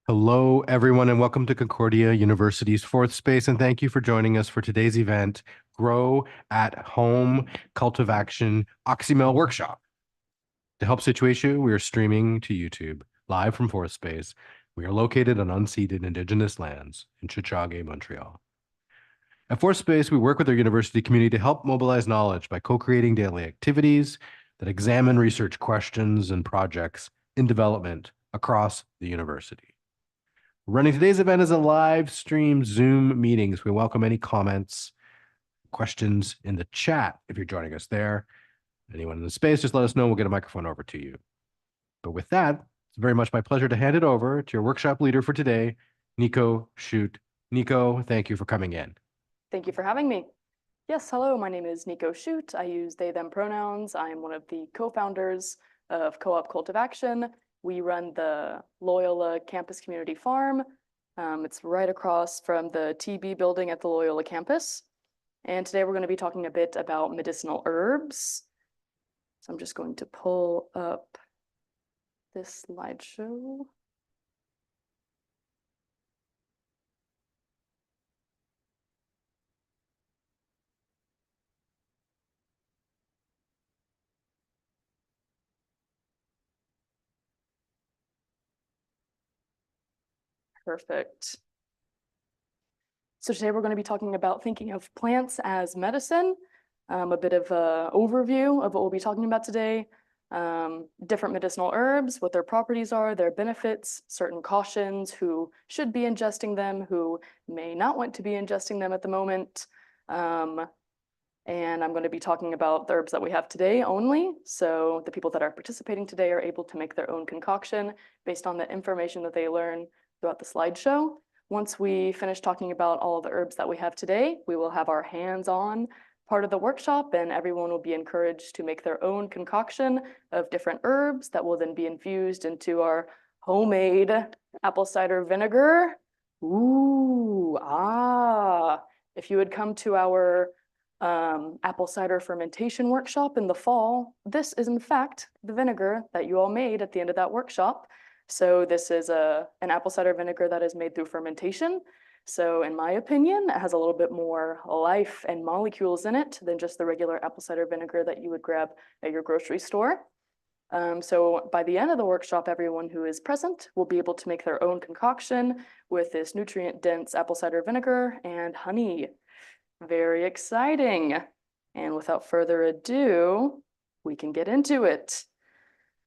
Hello, everyone, and welcome to Concordia University's Fourth Space, and thank you for joining us for today's event, Grow at Home CultivAction Oxymel Workshop. To help situate you, we are streaming to YouTube, live from Fourth Space. We are located on unceded Indigenous lands in Tiohtià:ke, Montreal. At Fourth Space, we work with our university community to help mobilize knowledge by co-creating daily activities that examine research questions and projects in development across the university. Running today's event is a live stream Zoom meeting, so we welcome any comments, questions in the chat if you're joining us there. Anyone in the space, just let us know. We'll get a microphone over to you. But with that, it's very much my pleasure to hand it over to your workshop leader for today, Nico Schutte. Nico, thank you for coming in. Thank you for having me. Yes, hello, my name is Nico Schutte. I use they, them pronouns. I am one of the co-founders of Co-op CultivAction. We run the Loyola Campus Community Farm. It's right across from the TB building at the Loyola campus. And today we're going to be talking a bit about medicinal herbs. So I'm just going to pull up this slideshow. Perfect. So today we're going to be talking about thinking of plants as medicine, a bit of an overview of what we'll be talking about today, different medicinal herbs, what their properties are, their benefits, certain cautions, who should be ingesting them, who may not want to be ingesting them at the moment. And I'm going to be talking about the herbs that we have today only. So the people that are participating today are able to make their own concoction based on the information that they learn throughout the slideshow. Once we finish talking about all of the herbs that we have today, we will have our hands-on part of the workshop, and everyone will be encouraged to make their own concoction of different herbs that will then be infused into our homemade apple cider vinegar. Ooh, if you had come to our apple cider fermentation workshop in the fall, this is in fact the vinegar that you all made at the end of that workshop. So this is an apple cider vinegar that is made through fermentation. So in my opinion, it has a little bit more life and molecules in it than just the regular apple cider vinegar that you would grab at your grocery store. So by the end of the workshop, everyone who is present will be able to make their own concoction with this nutrient-dense apple cider vinegar and honey. Very exciting. And without further ado, we can get into it.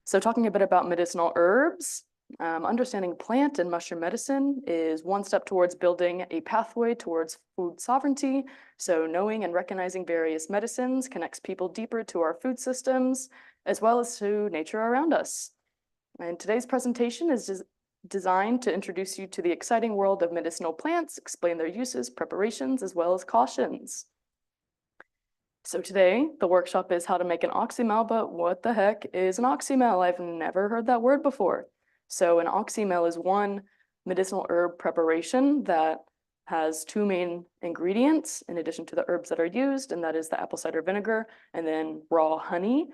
So talking a bit about medicinal herbs, understanding plant and mushroom medicine is one step towards building a pathway towards food sovereignty. So knowing and recognizing various medicines connects people deeper to our food systems, as well as to nature around us. And today's presentation is designed to introduce you to the exciting world of medicinal plants, explain their uses, preparations, as well as cautions. So today, the workshop is how to make an oxymel, but what the heck is an oxymel? I've never heard that word before. So an oxymel is one medicinal herb preparation that has two main ingredients in addition to the herbs that are used, and that is the apple cider vinegar and then raw honey.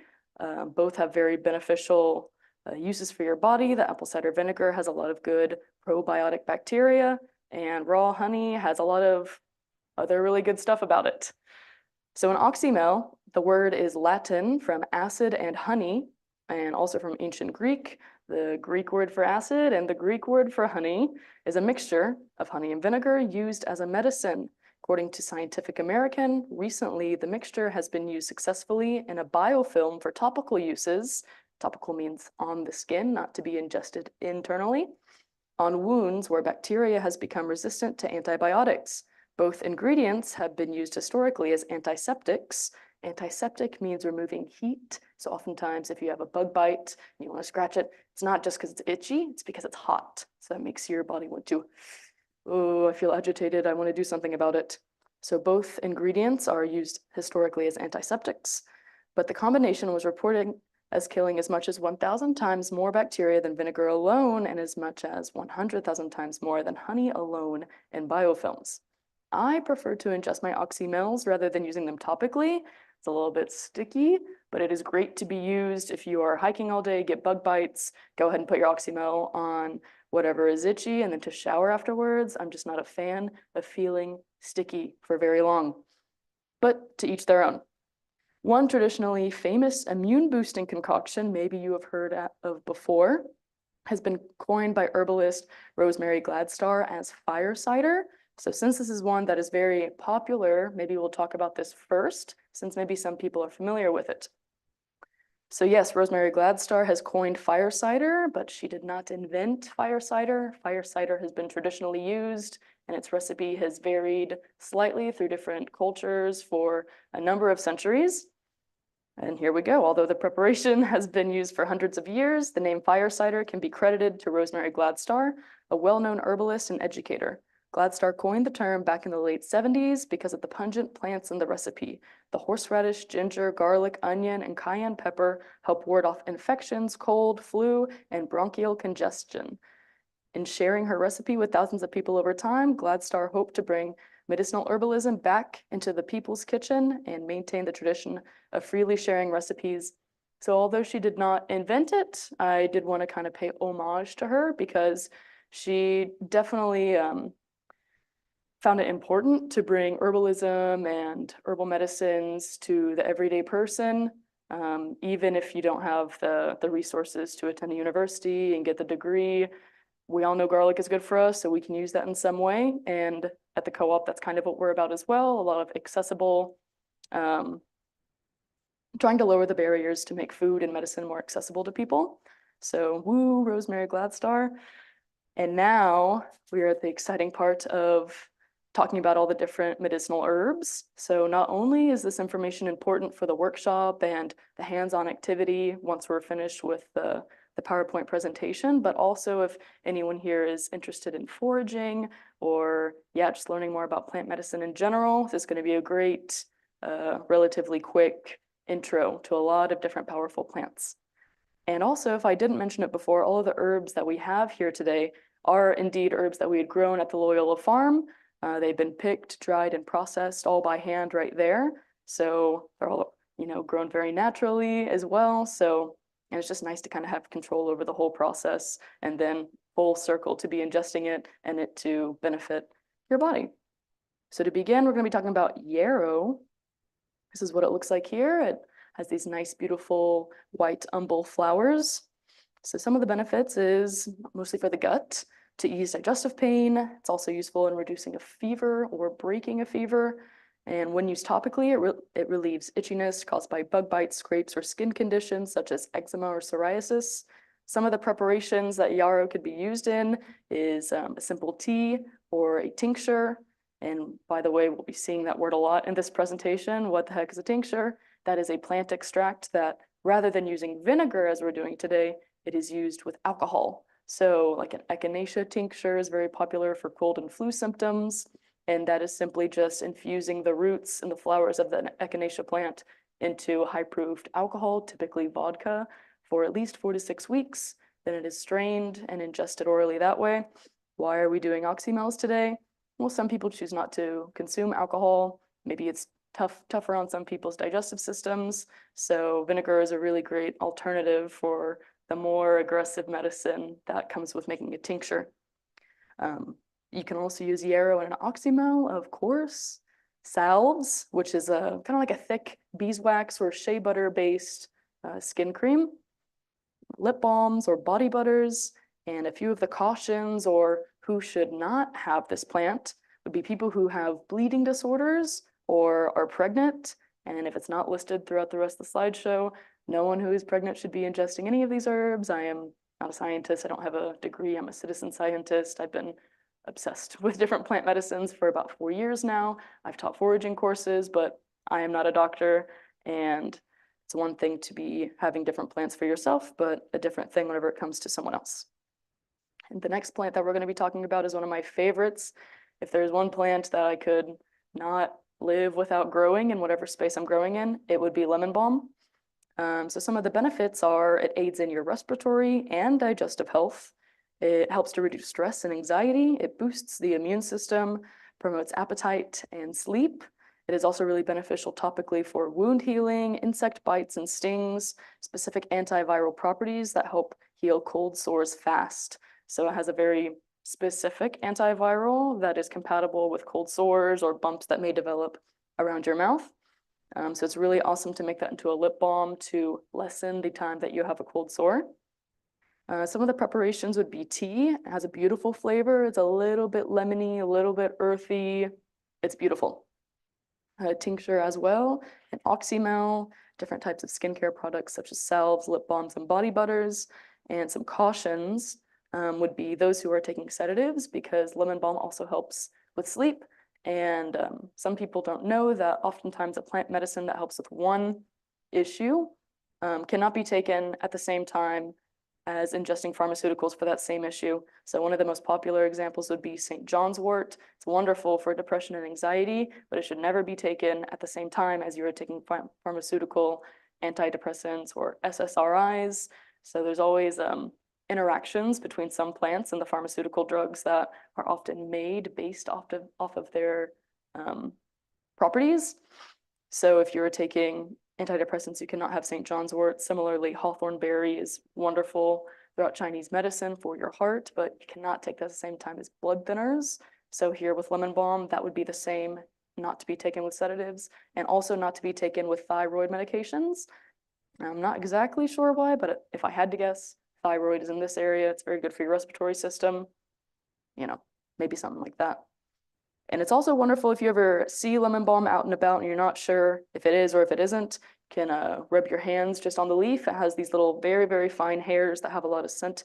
Both have very beneficial uses for your body. The apple cider vinegar has a lot of good probiotic bacteria, and raw honey has a lot of other really good stuff about it. So an oxymel, the word is Latin from acid and honey, and also from ancient Greek. The Greek word for acid and the Greek word for honey is a mixture of honey and vinegar used as a medicine. According to Scientific American, recently the mixture has been used successfully in a biofilm for topical uses. Topical means on the skin, not to be ingested internally, on wounds where bacteria has become resistant to antibiotics. Both ingredients have been used historically as antiseptics. Antiseptic means removing heat. So oftentimes if you have a bug bite and you want to scratch it, it's not just because it's itchy, it's because it's hot. So that makes your body want to, oh, I feel agitated, I want to do something about it. So both ingredients are used historically as antiseptics, but the combination was reported as killing as much as 1,000 times more bacteria than vinegar alone and as much as 100,000 times more than honey alone in biofilms. I prefer to ingest my oxymels rather than using them topically. It's a little bit sticky, but it is great to be used if you are hiking all day, get bug bites, go ahead and put your oxymel on whatever is itchy and then to shower afterwards. I'm just not a fan of feeling sticky for very long. But to each their own. One traditionally famous immune boosting concoction, maybe you have heard of before, has been coined by herbalist Rosemary Gladstar as fire cider. So since this is one that is very popular, maybe we'll talk about this first, since maybe some people are familiar with it. So yes, Rosemary Gladstar has coined fire cider, but she did not invent fire cider. Fire cider has been traditionally used, and its recipe has varied slightly through different cultures for a number of centuries. And here we go. Although the preparation has been used for hundreds of years, the name fire cider can be credited to Rosemary Gladstar, a well-known herbalist and educator. Gladstar coined the term back in the late 70s because of the pungent plants in the recipe. The horseradish, ginger, garlic, onion, and cayenne pepper help ward off infections, cold, flu, and bronchial congestion. In sharing her recipe with thousands of people over time, Gladstar hoped to bring medicinal herbalism back into the people's kitchen and maintain the tradition of freely sharing recipes. So although she did not invent it, I did want to kind of pay homage to her because she definitely found it important to bring herbalism and herbal medicines to the everyday person, even if you don't have the resources to attend a university and get the degree. We all know garlic is good for us, so we can use that in some way. And at the co-op, that's kind of what we're about as well. A lot of accessible, trying to lower the barriers to make food and medicine more accessible to people. So woo, Rosemary Gladstar. And now we are at the exciting part of talking about all the different medicinal herbs. So not only is this information important for the workshop and the hands-on activity once we're finished with the PowerPoint presentation, but also if anyone here is interested in foraging or just learning more about plant medicine in general, this is going to be a great, relatively quick intro to a lot of different powerful plants. And also, if I didn't mention it before, all of the herbs that we have here today are indeed herbs that we had grown at the Loyola farm. They've been picked, dried, and processed all by hand right there. So they're all, grown very naturally as well. And it's just nice to kind of have control over the whole process and then full circle to be ingesting it and it to benefit your body. So to begin, we're going to be talking about yarrow. This is what it looks like here. It has these nice, beautiful white umbel flowers. So some of the benefits is mostly for the gut, to ease digestive pain. It's also useful in reducing a fever or breaking a fever. And when used topically, it relieves itchiness caused by bug bites, scrapes, or skin conditions such as eczema or psoriasis. Some of the preparations that yarrow could be used in is a simple tea or a tincture. And by the way, we'll be seeing that word a lot in this presentation. What the heck is a tincture? That is a plant extract that rather than using vinegar as we're doing today, it is used with alcohol. So like an echinacea tincture is very popular for cold and flu symptoms. And that is simply just infusing the roots and the flowers of the echinacea plant into high-proofed alcohol, typically vodka, for at least 4 to 6 weeks. Then it is strained and ingested orally that way. Why are we doing oxymels today? Well, some people choose not to consume alcohol. Maybe it's tougher on some people's digestive systems. So vinegar is a really great alternative for the more aggressive medicine that comes with making a tincture. You can also use yarrow in an oxymel, of course. Salves, which is a kind of like a thick beeswax or shea butter based skin cream. Lip balms or body butters. And a few of the cautions or who should not have this plant would be people who have bleeding disorders or are pregnant. And if it's not listed throughout the rest of the slideshow, no one who is pregnant should be ingesting any of these herbs. I am not a scientist. I don't have a degree. I'm a citizen scientist. I've been obsessed with different plant medicines for about 4 years now. I've taught foraging courses, but I am not a doctor. And it's one thing to be having different plants for yourself, but a different thing whenever it comes to someone else. And the next plant that we're going to be talking about is one of my favorites. If there's one plant that I could not live without growing in whatever space I'm growing in, it would be lemon balm. So some of the benefits are it aids in your respiratory and digestive health. It helps to reduce stress and anxiety. It boosts the immune system, promotes appetite and sleep. It is also really beneficial topically for wound healing, insect bites and stings, specific antiviral properties that help heal cold sores fast. So it has a very specific antiviral that is compatible with cold sores or bumps that may develop around your mouth. So it's really awesome to make that into a lip balm to lessen the time that you have a cold sore. Some of the preparations would be tea. It has a beautiful flavor. It's a little bit lemony, a little bit earthy. It's beautiful. Tincture as well, and Oxymel, different types of skincare products such as salves, lip balms, and body butters. And some cautions would be those who are taking sedatives, because lemon balm also helps with sleep. And some people don't know that oftentimes a plant medicine that helps with one issue cannot be taken at the same time as ingesting pharmaceuticals for that same issue. So one of the most popular examples would be St. John's wort. It's wonderful for depression and anxiety, but it should never be taken at the same time as you are taking pharmaceutical antidepressants or SSRIs. So there's always interactions between some plants and the pharmaceutical drugs that are often made based off of their properties. So if you're taking antidepressants, you cannot have St. John's wort. Similarly, hawthorn berry is wonderful throughout Chinese medicine for your heart, but you cannot take that at the same time as blood thinners. So here with lemon balm, that would be the same, not to be taken with sedatives, and also not to be taken with thyroid medications. I'm not exactly sure why, but if I had to guess, thyroid is in this area. It's very good for your respiratory system. You know, maybe something like that. And it's also wonderful if you ever see lemon balm out and about and you're not sure if it is or if it isn't, can rub your hands just on the leaf. It has these little very, very fine hairs that have a lot of scent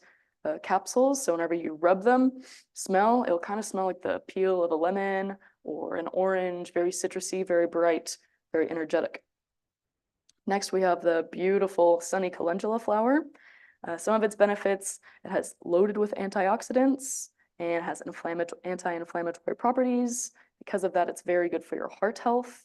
capsules. So whenever you rub them, smell, it'll kind of smell like the peel of a lemon or an orange, very citrusy, very bright, very energetic. Next, we have the beautiful sunny calendula flower. Some of its benefits, it has loaded with antioxidants, and has anti-inflammatory properties. Because of that, it's very good for your heart health.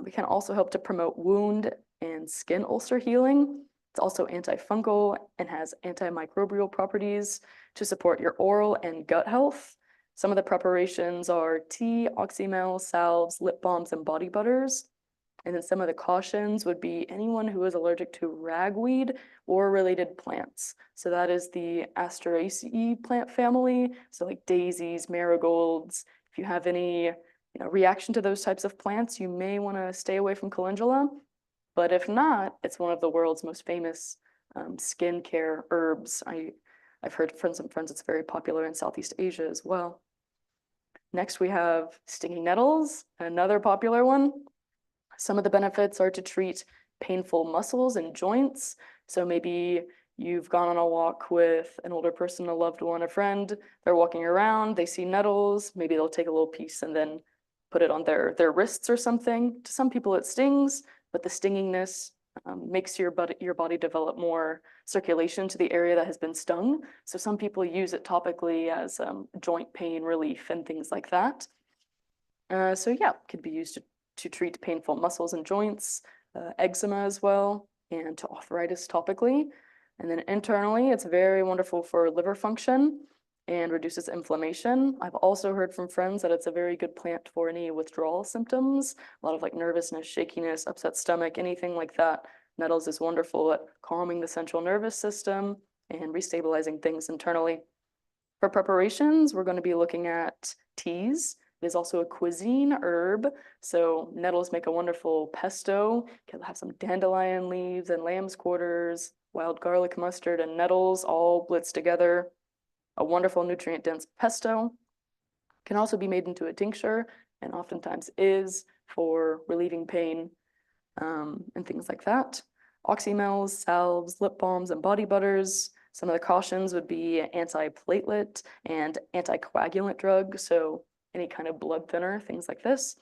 It can also help to promote wound and skin ulcer healing. It's also antifungal and has antimicrobial properties to support your oral and gut health. Some of the preparations are tea, oxymel, salves, lip balms, and body butters. And then some of the cautions would be anyone who is allergic to ragweed or related plants. So that is the Asteraceae plant family. So like daisies, marigolds. If you have any reaction to those types of plants, you may want to stay away from calendula. But if not, it's one of the world's most famous skincare herbs. I've heard from some friends it's very popular in Southeast Asia as well. Next, we have stinging nettles, another popular one. Some of the benefits are to treat painful muscles and joints. So maybe you've gone on a walk with an older person, a loved one, a friend, they're walking around, they see nettles, maybe they'll take a little piece and then put it on their wrists or something. To some people it stings, but the stingingness makes your body develop more circulation to the area that has been stung. So some people use it topically as joint pain relief and things like that. So yeah, it could be used to treat painful muscles and joints, eczema as well, and to arthritis topically. And then internally, it's very wonderful for liver function and reduces inflammation. I've also heard from friends that it's a very good plant for any withdrawal symptoms, a lot of like nervousness, shakiness, upset stomach, anything like that. Nettles is wonderful at calming the central nervous system and restabilizing things internally. For preparations, we're going to be looking at teas. It is also a cuisine herb. So nettles make a wonderful pesto. Can have some dandelion leaves and lamb's quarters, wild garlic mustard, and nettles all blitzed together. A wonderful nutrient-dense pesto. Can also be made into a tincture, and oftentimes is for relieving pain and things like that. Oxymels, salves, lip balms, and body butters. Some of the cautions would be antiplatelet and anticoagulant drugs, so any kind of blood thinner, things like this.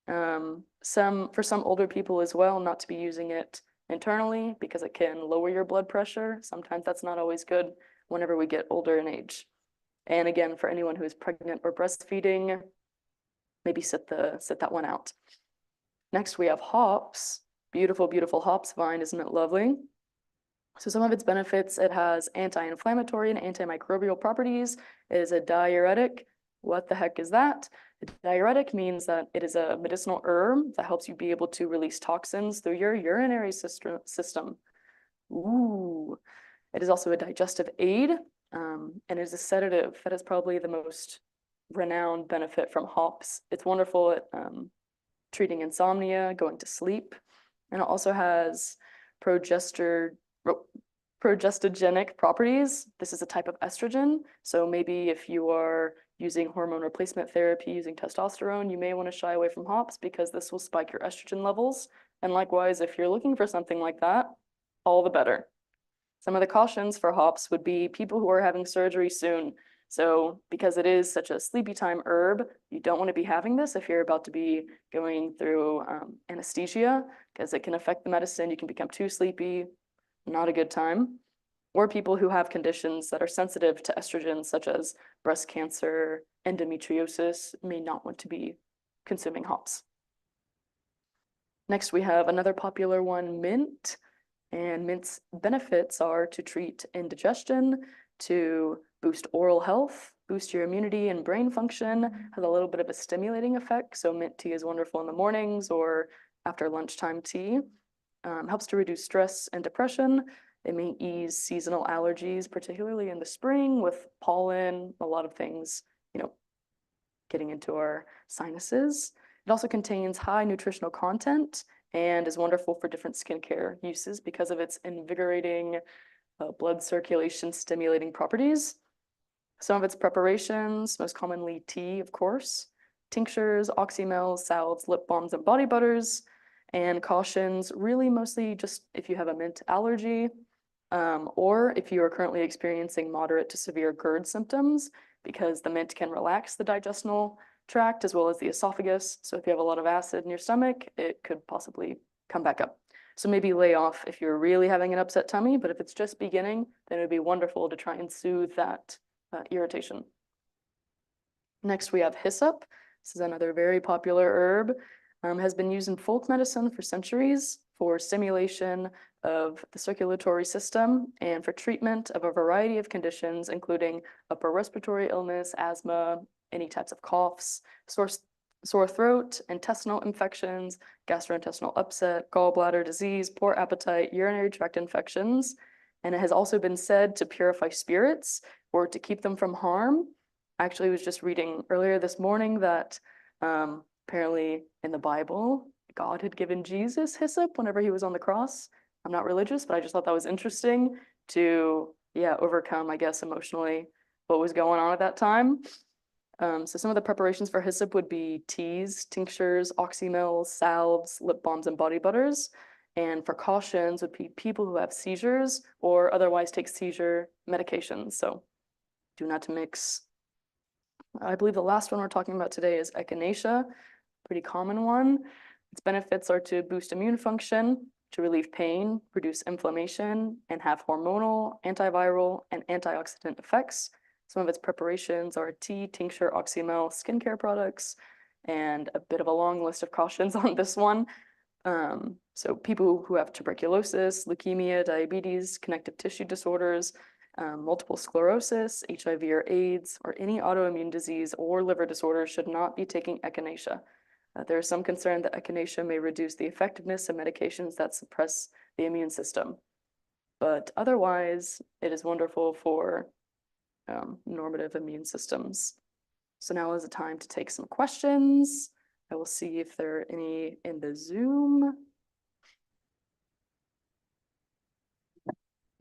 For some older people as well, not to be using it internally because it can lower your blood pressure. Sometimes that's not always good whenever we get older in age. And again, for anyone who is pregnant or breastfeeding, maybe sit that one out. Next, we have hops. Beautiful, beautiful hops vine, isn't it lovely? So some of its benefits, it has anti-inflammatory and antimicrobial properties. It is a diuretic. What the heck is that? A diuretic means that it is a medicinal herb that helps you be able to release toxins through your urinary system. Ooh. It is also a digestive aid. And is a sedative. That is probably the most renowned benefit from hops. It's wonderful at treating insomnia, going to sleep, and it also has progester progestogenic properties. This is a type of estrogen. So maybe if you are using hormone replacement therapy using testosterone, you may want to shy away from hops because this will spike your estrogen levels. And likewise, if you're looking for something like that, all the better. Some of the cautions for hops would be people who are having surgery soon. So because it is such a sleepy time herb, you don't want to be having this if you're about to be going through anesthesia, because it can affect the medicine. You can become too sleepy, not a good time. Or people who have conditions that are sensitive to estrogen, such as breast cancer, endometriosis, may not want to be consuming hops. Next, we have another popular one, mint. And mint's benefits are to treat indigestion, to boost oral health, boost your immunity and brain function, has a little bit of a stimulating effect. So mint tea is wonderful in the mornings or after lunchtime tea. Helps to reduce stress and depression. It may ease seasonal allergies, particularly in the spring with pollen, a lot of things, getting into our sinuses. It also contains high nutritional content and is wonderful for different skincare uses because of its invigorating blood circulation stimulating properties. Some of its preparations, most commonly tea, of course, tinctures, oxymels, salves, lip balms, and body butters, and cautions, really mostly just if you have a mint allergy, or if you are currently experiencing moderate to severe GERD symptoms, because the mint can relax the digestional tract as well as the esophagus. So if you have a lot of acid in your stomach, it could possibly come back up. So maybe lay off if you're really having an upset tummy, but if it's just beginning, then it would be wonderful to try and soothe that irritation. Next, we have hyssop. This is another very popular herb. Has been used in folk medicine for centuries for stimulation of the circulatory system and for treatment of a variety of conditions, including upper respiratory illness, asthma, any types of coughs, sore throat, intestinal infections, gastrointestinal upset, gallbladder disease, poor appetite, urinary tract infections. And it has also been said to purify spirits or to keep them from harm. I actually was just reading earlier this morning that apparently in the Bible, God had given Jesus hyssop whenever he was on the cross. I'm not religious, but I just thought that was interesting to, overcome, I guess, emotionally what was going on at that time. So some of the preparations for hyssop would be teas, tinctures, oxymels, salves, lip balms, and body butters. And for cautions would be people who have seizures or otherwise take seizure medications. So do not to mix. I believe the last one we're talking about today is echinacea, pretty common one. Its benefits are to boost immune function, to relieve pain, reduce inflammation, and have hormonal, antiviral, and antioxidant effects. Some of its preparations are tea, tincture, oxymel, skincare products, and a bit of a long list of cautions on this one. So people who have tuberculosis, leukemia, diabetes, connective tissue disorders, multiple sclerosis, HIV or AIDS, or any autoimmune disease or liver disorder should not be taking echinacea. There is some concern that echinacea may reduce the effectiveness of medications that suppress the immune system. But otherwise, it is wonderful for normative immune systems. So now is the time to take some questions. I will see if there are any in the Zoom.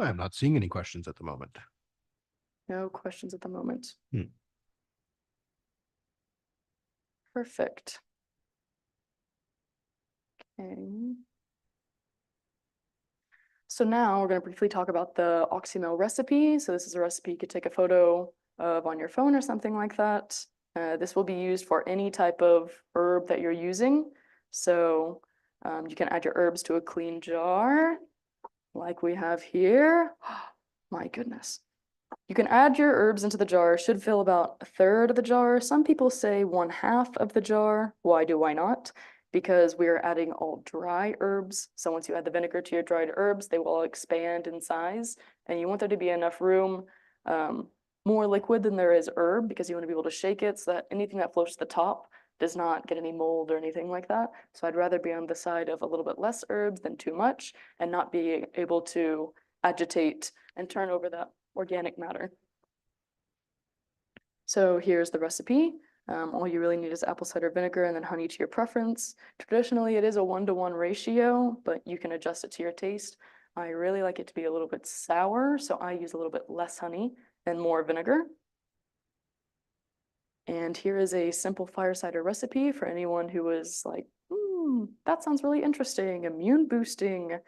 I'm not seeing any questions at the moment. No questions at the moment. Hmm. Perfect. Okay. So now we're going to briefly talk about the Oxymel recipe. So this is a recipe you could take a photo of on your phone or something like that. This will be used for any type of herb that you're using. So you can add your herbs to a clean jar like we have here. My goodness. You can add your herbs into the jar. It should fill about a third of the jar. Some people say 1/2 of the jar. Why not? Because we are adding all dry herbs. So once you add the vinegar to your dried herbs, they will all expand in size. And you want there to be enough room, more liquid than there is herb, because you want to be able to shake it so that anything that floats to the top does not get any mold or anything like that. So I'd rather be on the side of a little bit less herbs than too much and not be able to agitate and turn over that organic matter. So here's the recipe. All you really need is apple cider vinegar and then honey to your preference. Traditionally, it is a 1-to-1 ratio, but you can adjust it to your taste. I really like it to be a little bit sour, so I use a little bit less honey and more vinegar. And here is a simple fire cider recipe for anyone who is like, that sounds really interesting, immune boosting,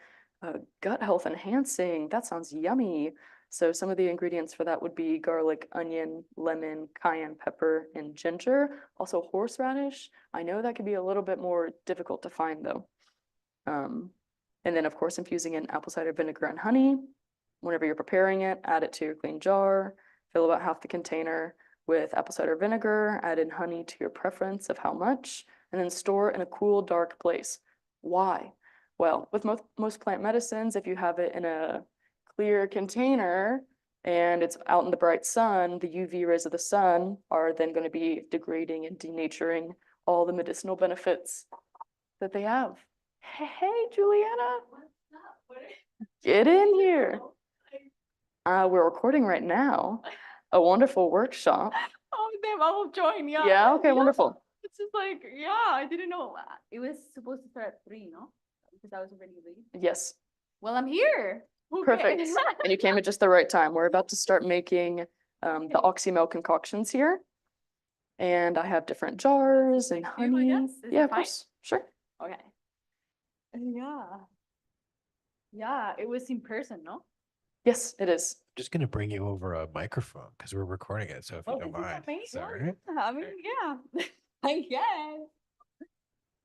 gut health enhancing, that sounds yummy. So some of the ingredients for that would be garlic, onion, lemon, cayenne pepper, and ginger. Also horseradish. I know that can be a little bit more difficult to find though. And then of course infusing in apple cider vinegar and honey. Whenever you're preparing it, add it to your clean jar, fill about half the container with apple cider vinegar, add in honey to your preference of how much, and then store in a cool, dark place. Why? Well, with most plant medicines, if you have it in a clear container and it's out in the bright sun, the UV rays of the sun are then going to be degrading and denaturing all the medicinal benefits that they have. Hey, Juliana, get in here. We're recording right now a wonderful workshop. Oh, damn, I will join. Yeah. Yeah, okay, wonderful. It's just like, yeah, I didn't know. It was supposed to start at 3, no? Because I was already late. Yes, Well, I'm here. Okay. perfect. And you came at just the right time. We're about to start making the Oxymel concoctions here. And I have different jars and Do you, I honey. guess? Is Yeah, it of fine? course, sure. Okay. Yeah. Yeah, it was in person, no? Yes, it is. Just gonna bring you over a microphone because we're recording it. So if you don't mind, is that all right? I mean, yeah. I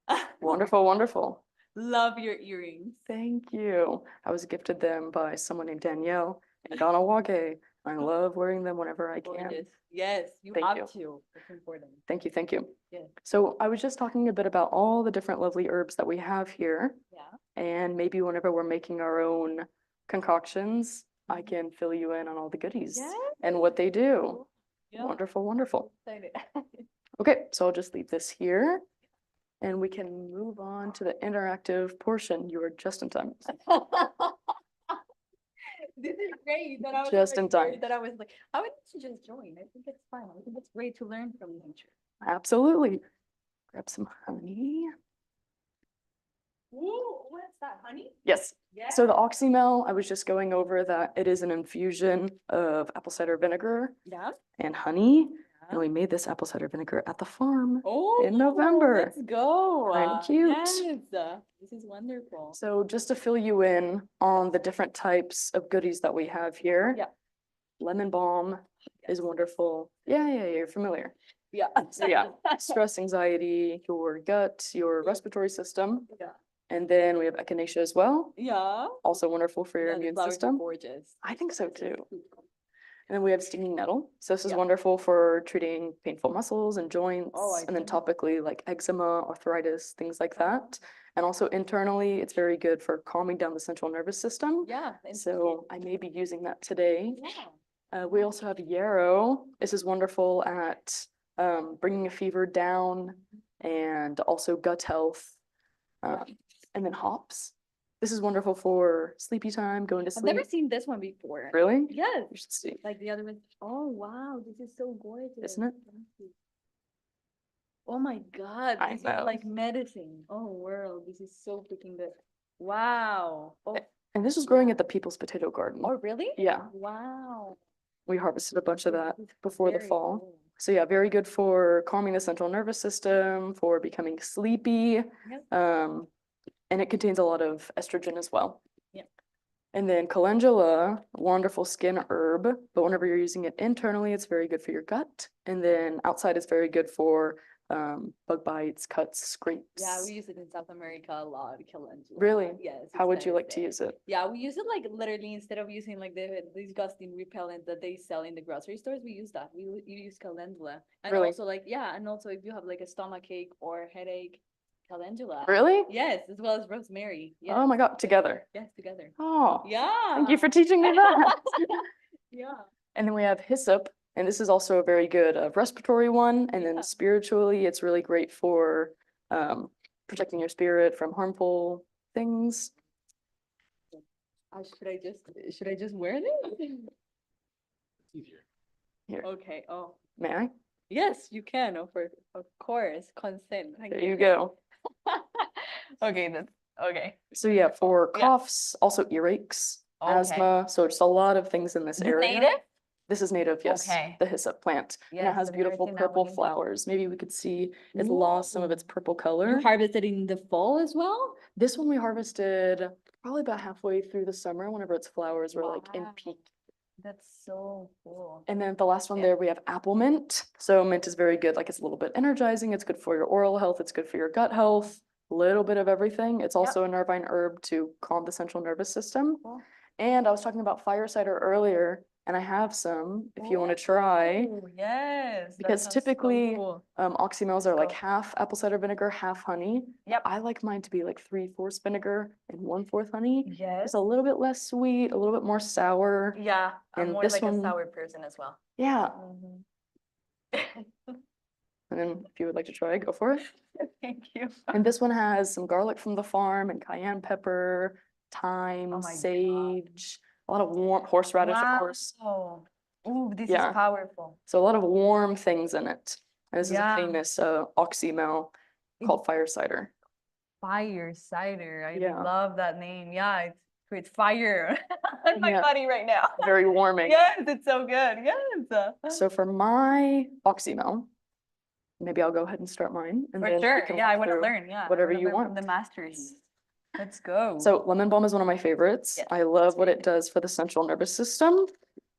guess. Wonderful, wonderful. Love your earrings. Thank you. I was gifted them by someone named Danielle and Donna Wage. I love wearing them whenever I can. Gorgeous. Yes, you Thank have you. to. It's important. Thank you, thank you. Yeah. So I was just talking a bit about all the different lovely herbs that we have here. Yeah. And maybe whenever we're making our own concoctions, I Mhm. can fill you in on all the goodies Yes. and what they do. Yeah. Wonderful, wonderful. Excited. Okay, so I'll just leave this here and we can move on to the interactive portion. You are just in time. This is great that I was Just in already time. worried that I was like, I would just join. I think it's fine. I think it's great to learn from nature. Absolutely. Grab some honey. Ooh, what's that, honey? Yes. Yeah. So the Oxymel, I was just going over that it is an infusion of apple cider vinegar Yeah. and honey. And Yeah. we made this apple cider vinegar at the farm. Oh, in November. Let's go. Kinda cute. Yes. This is wonderful. So just to fill you in on the different types of goodies that we have here. Yeah. Lemon balm is wonderful. Yeah, you're familiar. Yeah. So yeah, stress, anxiety, your gut, your respiratory system. Yeah. And then we have echinacea as well. Yeah. Also wonderful for your Yeah, the immune flowers are system. gorgeous. I think so too. And then we have stinging nettle. So this is Yeah. wonderful for treating painful muscles and joints. Oh, I And then see. topically like eczema, arthritis, things like that. And also internally, it's very good for calming down the central nervous system. Yeah. So I may be using that today. Yeah. We also have yarrow. This is wonderful at bringing a fever down and also gut health. And then hops. This is wonderful for sleepy time, going to I've sleep. never seen this one before. Really? Yes. You should see. Like the other one. Oh, wow. This is so gorgeous. Isn't it? Thank you. Oh my God. I This is know. like medicine. Oh, world. This is so freaking good. Wow. Oh, And this was growing at the People's Potato Garden. oh really? Yeah, Wow. we harvested a bunch of that This is before the very fall. cool. So yeah, very good for calming the central nervous system, for becoming sleepy. Yep. And it contains a lot of estrogen as well. Yep. And then calendula, wonderful skin herb, but whenever you're using it internally, it's very good for your gut. And then outside, it's very good for bug bites, cuts, scrapes. Yeah, we use it in South America a lot, calendula. Really? Yes. How it's would you like to nice use it? Yeah, we use it like literally instead of using like the disgusting repellent that they sell in the grocery stores, we use that. We use calendula. And Really? also like, yeah, and also if you have like a stomach ache or headache, calendula. Really? Yes, as well as rosemary. Yes. Oh my God, together. Yes, together. Oh, Yeah. thank you for teaching me that. Yeah. And then we have hyssop, and this is also a very good respiratory one. And then Yeah. spiritually, it's really great for protecting your spirit from harmful things. Should I just wear this? Easier. Here. Okay. Oh, May I? Yes, you can, of course, consent. Thank There you go. Okay, that's okay. So yeah, for Yeah. coughs, also earaches, Okay. asthma, so just a lot of things in this Is it area. native? This is native, yes, Okay. the hyssop plant. And it Yes, has I've never beautiful seen that purple one either. flowers. Maybe we could see it's lost some of its Ooh. purple You color. harvested in the fall as well? This one we harvested probably about halfway through the summer, whenever its flowers were like in Wow. peak. That's so cool. And then the last one Yeah. there, we have apple mint. So mint is very good, like it's a little bit energizing. It's good for your oral health. It's good for your gut health, a little bit of everything. It's also a nervine herb to calm the central nervous system. Cool. And I was talking about fire cider earlier, and I have some if you want to try. Ooh, yes. that Because sounds so typically, cool. oxymels are like Go. half apple cider vinegar, half honey. Yep. I like mine to be like 3/4 vinegar and 1/4 honey. Yes. Just a little bit less sweet, a little bit more sour. Yeah, I'm And more this like one- a sour person as well. Yeah. Mhm. And then if you would like to try, go for it. Thank you. And this one has some garlic from the farm and cayenne pepper, thyme, Oh my God. sage, a lot of warm horseradish, of course. Wow. Ooh, this Yeah. is powerful. So a lot of warm things in it. And this is a Yeah. famous Oxymel called fire cider. Fire cider. I Yeah. love that name. Yeah, it's creates fire in my Yeah. body right now. Very warming. Yes, it's so good. Yes. So for my Oxymel, maybe I'll go ahead and start mine. And For then we sure. can Yeah, I walk want to through learn. Yeah. I whatever wanna you learn from want. the masters. Let's go. So lemon balm is one of my favorites. Yes, I love that's what great. it does for the central nervous system.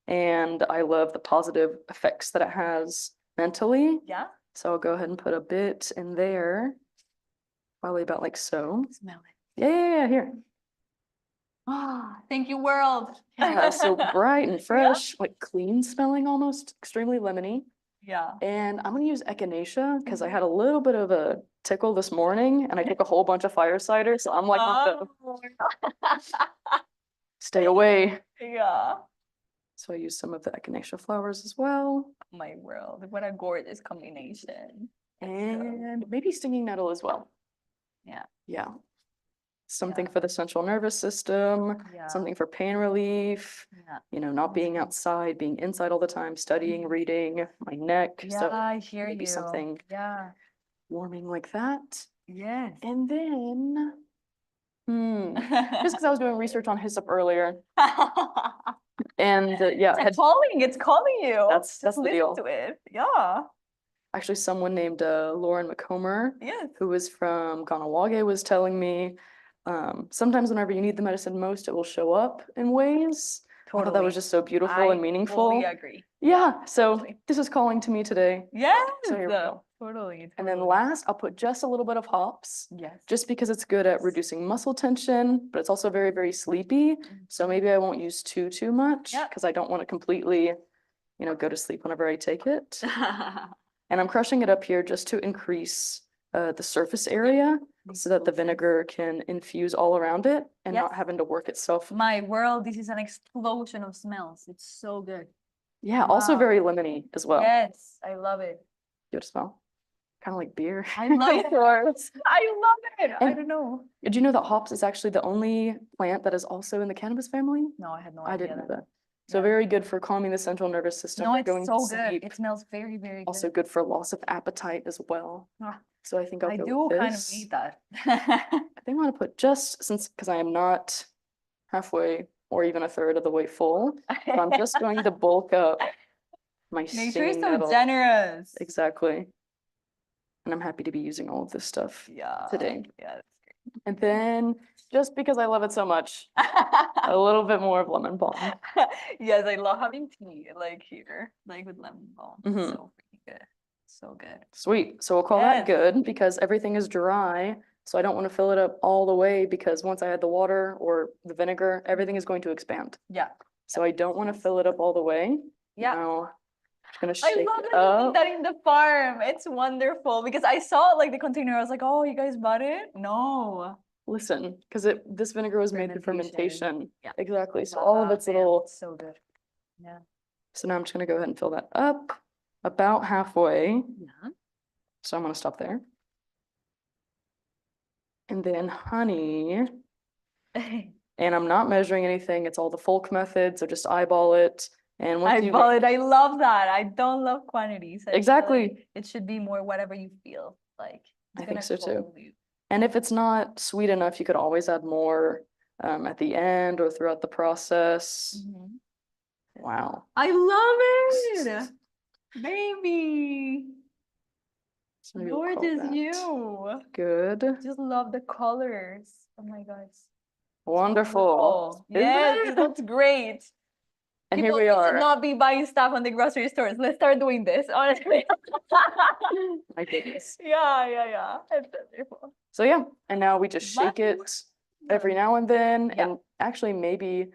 And I love the positive effects that it has mentally. Yeah, So I'll go ahead and put a bit in there. Probably about like so. smell it. Yeah, here. Ah, thank you, world. Yeah, so bright and fresh, like clean smelling almost, extremely lemony. Yeah. And I'm gonna use echinacea because I had a little bit of a tickle this morning and I took a whole bunch of fire cider. So I'm like, on the stay away. Yeah. So I use some of the echinacea flowers as well. My world. What a gorgeous combination. Let's go. And maybe stinging nettle as well. Yeah. Yeah. Something Yeah. for the central nervous system, Yeah. something for pain relief, Yeah. you know, not being Mhm. outside, being inside all the time, studying, Mhm. reading, my neck. Yeah, So I hear maybe you. something Yeah. warming like that. Yes. And then, just because I was doing research on hyssop earlier, and yeah, It's had calling. It's calling you. That's Just the listen deal. to it. Yeah. actually someone named Lauren McComber, Yes. who was from Ganawage, was telling me sometimes whenever you need the medicine most, it will show up in ways. I thought that was just so beautiful and meaningful. fully agree. Yeah, so totally. this is calling to me today. Yes. So here we go. Totally. And then totally. last, I'll put just a little bit of hops, Yes. just because it's good at reducing muscle tension, but it's also very, very sleepy. So maybe I won't use too much Yep. because I don't want to completely, go to sleep whenever I take it. And I'm crushing it up here just to increase the surface area so that the vinegar can infuse all around it and not Yes. having to work itself. My world, this is an explosion of smells. It's so good. Yeah, also Wow. very lemony as well. Yes, I love it. Good smell. Kind of like beer. I love it. I love it. I And- don't know. Did you know that hops is actually the only plant that is also in the cannabis family? No, I had no I idea. didn't know that. So Yeah. very good for calming the central nervous system. No, for it's going to so good. sleep. It smells very, very good. Also good for loss of appetite as well. Ah, So I think I'll I go do with kind of this. need that. I think I want to put just because I am not halfway or even a third of the way full. So I'm just going to bulk up my Nature is stinging so nettle. generous. Exactly. And I'm happy to be using all of this stuff Yeah. today. Yeah, that's And then just because I love it so much, a great. little bit more of lemon balm. Yes, I love having tea like here, like with lemon balm. Mhm. So freaking good. So good. Sweet. So we'll call that Yes. good because everything is dry. So I don't want to fill it up all the way because once I add the water or the vinegar, everything is going to expand. Yeah. So I don't want to fill it up all the way. Yeah. Now, just gonna I shake love it that you did up. that in the farm. It's wonderful because I saw like the container. I was like, oh, you guys bought it? No. Listen, because this vinegar was made through Fermentation. fermentation. Yeah. Exactly. So all of Ah, it's man, little. it's so good. Yeah. So now I'm just gonna go ahead and fill that up about halfway. Yeah. So I'm gonna stop there. And then honey, and I'm not measuring anything. It's all the folk method. So just eyeball it. And once I you follow it. I love that. I don't love quantities. I feel Exactly. like it should be more whatever you feel like. I It's think gonna so too. hold you. And if it's not sweet enough, you could always add more at the end or throughout the process. Mhm. Wow. I love it, baby. So maybe we'll call Gorgeous that you. good. Just love the colors. Oh my God. It's Wonderful. Isn't Yes, it? it looks great. And here People we should are. not be buying stuff on the grocery stores. Let's start doing this, honestly. My goodness. Yeah. It's wonderful. So yeah, and now we just shake it every now and then. Yeah. And actually maybe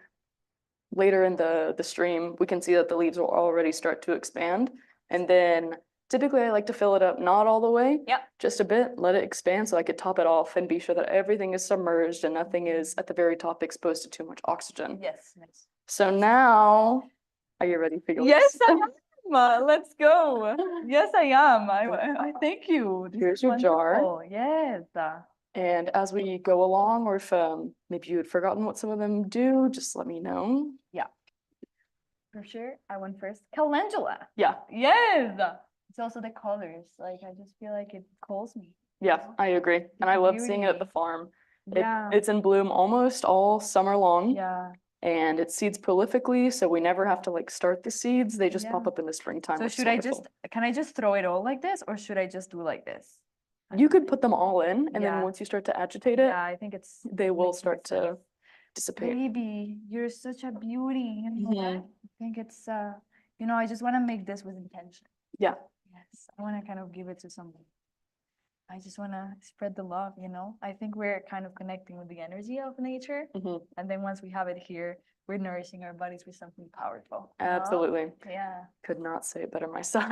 later in the stream, we can see that the leaves will already start to expand. And then typically I like to fill it up, not all the way, Yep. just a bit, let it expand so I could top it off and be sure that everything is submerged and nothing is at the very top exposed to too much oxygen. Yes. Nice. So now, are you ready for yours? Yes, I am. Let's go. Yes, I am. I thank you. This Here's is your jar. wonderful. Yes. And as we go along, or if maybe you had forgotten what some of them do, just let me know. For sure. I went first. Calendula. Yeah, Yes. It's also the colors. Like I just feel like it calls me. yeah, I agree. And I love seeing it at the Beauty. farm. Yeah. It's in bloom almost all summer long. Yeah. And it seeds prolifically, so we never have to like start the seeds. They just pop Yeah. up in the springtime. So which is should I wonderful. can I just throw it all like this or should I just do like this? You could put them all in, and then Yeah. once you start to agitate it, Yeah, I think they will makes more start to sense. dissipate. Baby, you're such a beauty. Mhm. I think it's I just want to make this with intention. Yeah, Yes, I want to kind of give it to somebody. I just want to spread the love, I think we're kind of connecting with the energy of nature. mhm, And then once we have it here, we're nourishing our bodies with something powerful. you know? absolutely. Yeah. Could not say it better myself.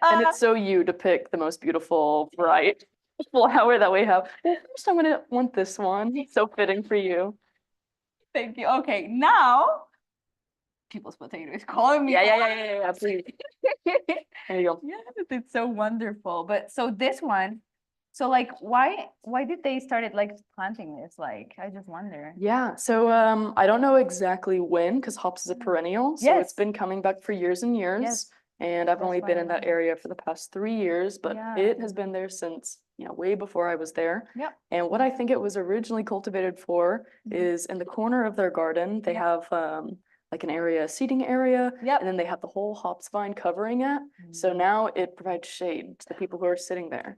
And it's so you to pick the most beautiful, bright flower that we have. Well, first I'm gonna want this one. It's so fitting for you. Thank you. Okay, now people's potato is calling me. Yeah, please. There you go. Yes, it's so wonderful. But so this one, so like why did they started like planting this? Like I just wonder. Yeah, so I don't know exactly when, because hops is a perennial, so it's Yes. been coming back for years and years. Yes. And I've That's only why been I in that know. area for the past 3 years, but Yeah. it has been there since, way before I was there. Yep. And what I think it was originally cultivated for Mhm. is in the corner of their garden, they Yep. have like an area, seating area, Yep. and then they have the whole hops vine covering it. So now it provides shade to the people who are sitting there.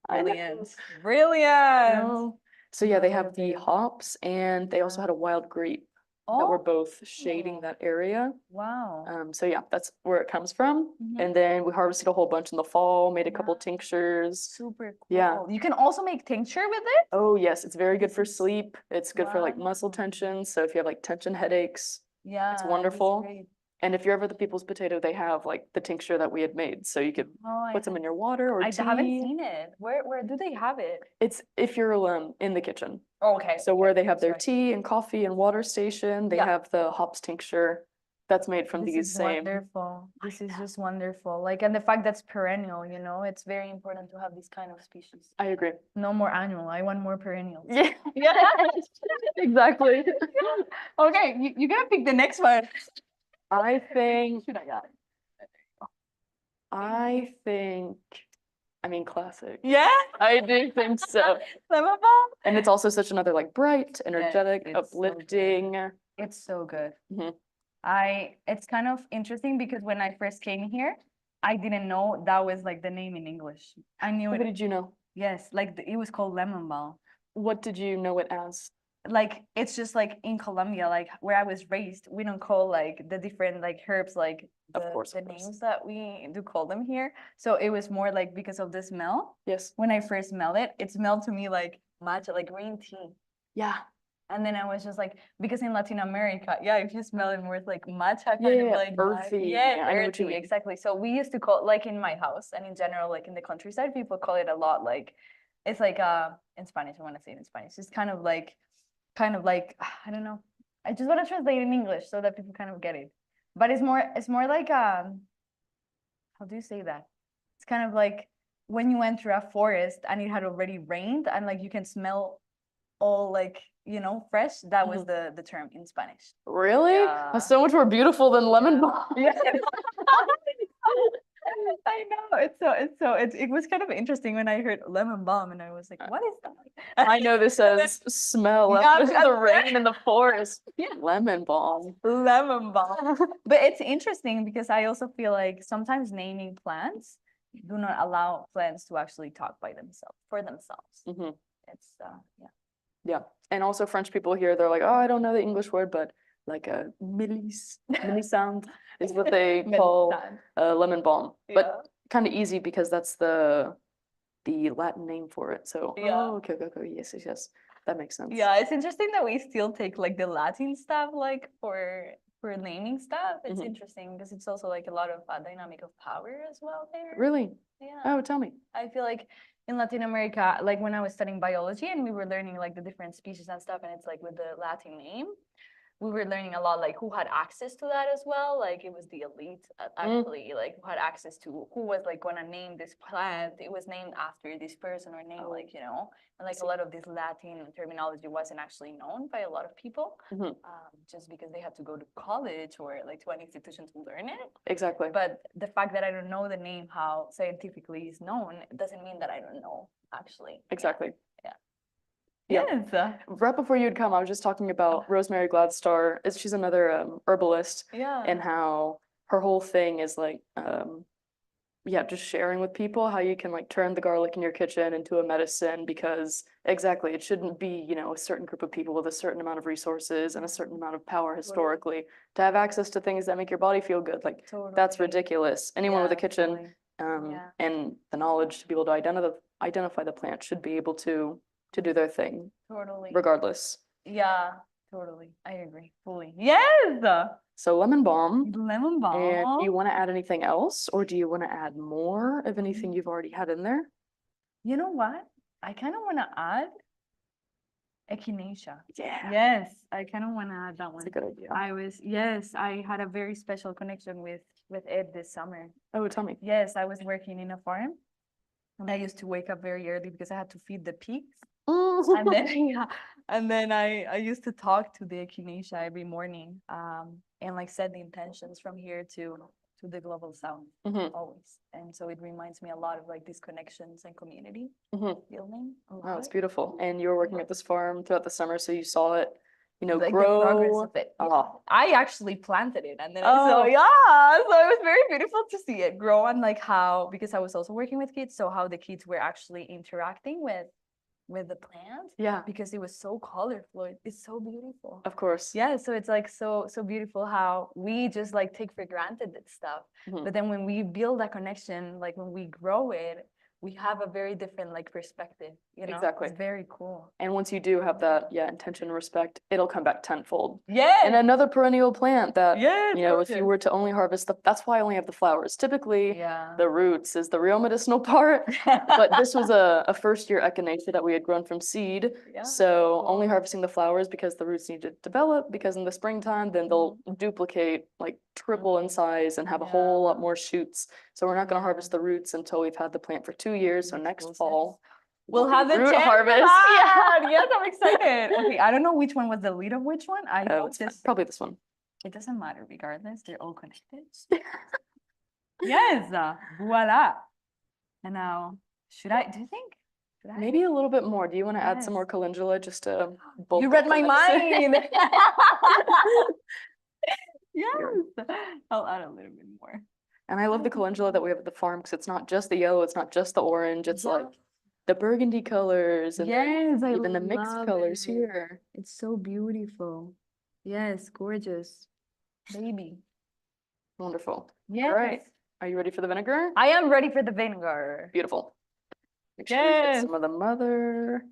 I know. Brilliant. Brilliant. No. So yeah, they Love have the it. hops and they also Yeah. had a wild grape that were both shading Oh. that area. Wow. So yeah, that's where it comes from. Mhm. And then we harvested a whole bunch in the fall, made a couple Yeah. tinctures. Super cool. Yeah. You can also make tincture with it? Oh yes, it's very good This for is- sleep. It's good for like muscle Wow. tension. So if you have like tension headaches, Yeah. it's that's wonderful. great. And if you're ever the people's potato, they have like the tincture that we had made. So you could Oh, put some in your water or I tea. haven't seen it. Where do they have it? It's if you're in the kitchen. Okay. So where they have that's their right. tea and coffee and water station, they Yeah. have the hops tincture that's made from This these is same. wonderful. This is just wonderful. Like, and the fact that's perennial, it's very important to have this kind of species. I agree. No more annual. I want more perennials. Yeah, Yeah. exactly. Okay, you gotta pick the next one. I think, Should I got it? I mean, classic. Yeah. I do think so. Lemon And it's also such another like bright, energetic, it's so good. uplifting. It's so good. Mhm. It's kind of interesting because when I first came here, I didn't know that was like the name in English. I knew What it. did you know? Yes, like it was called lemon balm. What did you know it as? Like it's just like in Colombia, like where I was raised, we don't call like the different like herbs like Of the, course, the of course. names that we do call them here. So it was more like because of the smell. Yes. When I first smelled it, it smelled to me like matcha, like green tea. Yeah. And then I was just like, because in Latin America, yeah, if you smell it more, it's like matcha, kind Yeah, of yeah, like earthy. yeah, Yeah, I know what you earthy, mean. exactly. So we used to call like in my house and in general, like in the countryside, people call it a lot like it's like in Spanish. I want to say it in Spanish. It's kind of like I don't know. I just want to translate it in English so that people kind of get it. But it's more like how do you say that? It's kind of like when you enter a forest and it had already rained and like you can smell all like, you know, fresh. That was the term in Spanish. Really? Yeah. That's so much more beautiful than lemon Yeah. balm. Yeah. I know. It was kind of interesting when I heard lemon balm and I was like, what is that? I know this as smell Yeah, after the rain in the forest. Yeah. Lemon balm. Lemon balm. But it's interesting because I also feel like sometimes naming plants do not allow plants to actually talk by themselves for themselves. Mhm. It's yeah. Yeah. And also French people here, they're like, oh, I don't know the English word, but like a millisand is what they call lemon balm. But kind of easy because that's the Latin name for it. So, Yeah. oh, okay. Yes, yes, yes. That makes sense. Yeah, it's interesting that we still take like the Latin stuff like for naming stuff. It's Mhm. interesting because it's also like a lot of dynamic of power as well there. Really? Yeah. Oh, tell me. I feel like in Latin America, like when I was studying biology and we were learning like the different species and stuff, and it's like with the Latin name, we were learning a lot like who had access to that as well. Like it was the elite actually, like who had access to who was like gonna name this plant. It was named after this person or named like, you know, and like a lot of this Latin terminology wasn't actually known by a lot of people, just because they had to go to college or like to an institution to learn it. Exactly. But the fact that I don't know the name, how scientifically is known, it doesn't mean that I don't know actually. Exactly. Yeah. Yeah. Yes. Right before you'd come, I was just talking about Rosemary Gladstar. She's another herbalist, Yeah. and how her whole thing is like, yeah, just sharing with people how you can like turn the garlic in your kitchen into a medicine, because exactly, it shouldn't be, you know, a certain group of people with a certain amount of resources and a certain amount of power historically to have access to things that make your body feel good. Like that's ridiculous. Anyone with a kitchen and the knowledge to be able to identify the plant should be able to do their thing. Totally. Regardless. Yeah, totally. I agree fully. Yes. So lemon balm. Lemon balm. And do you want to add anything else, or do you want to add more of anything you've already had in there? You know what? I kind of want to add echinacea. Yeah. Yes, I kind of want to add that one. That's a good idea. I had a very special connection with Ed this summer. Oh, tell me. Yes, I was working in a farm and I used to wake up very early because I had to feed the pigs. And then and then I used to talk to the echinacea every morning, and like set the intentions from here to the global south always. And so it reminds me a lot of like these connections and community building. Oh, it's beautiful. And you were working at this farm throughout the summer, so you saw it, you know, like grow. the progress of it. Oh. I actually planted it, and then so it was very beautiful to see it grow, and like how, because I was also working with kids, so how the kids were actually interacting with the plant. Yeah. Because it was so colorful. It's so beautiful. Of course. Yeah. So it's like so beautiful how we just like take for granted that stuff. But then when we build that connection, like when we grow it, we have a very different like perspective, you know? Exactly. It's very cool. And once you do have that, intention and respect, it'll come back tenfold. Yeah. And another perennial plant that, you know, if you were to only harvest that's why I only have the flowers. Typically, the roots is the real medicinal part. But this was a first-year echinacea that we had grown from seed. Yeah. So only harvesting the flowers because the roots need to develop, because in the springtime, then they'll duplicate, like triple in size and have a whole lot more shoots. So we're not going to harvest the roots until we've had the plant for 2 years. So next fall, we'll have the root chance harvest. Yeah. Yes, I'm excited. Okay, I don't know which one was the lead of which one. I hope this. Probably this one. It doesn't matter regardless. They're all connected. Yes. Voila. And now, do you think? Maybe a little bit more. Do you want to add some more calendula just to bulk? You read my mind. Yes. I'll add a little bit more. And I love the calendula that we have at the farm because it's not just the yellow, it's not just the orange, it's like the burgundy colors and even the mixed colors here. It's so beautiful. Yes, gorgeous. Baby. Wonderful. Yes. All right. Are you ready for the vinegar? I am ready for the vinegar. Beautiful. Make sure you get some of the mother.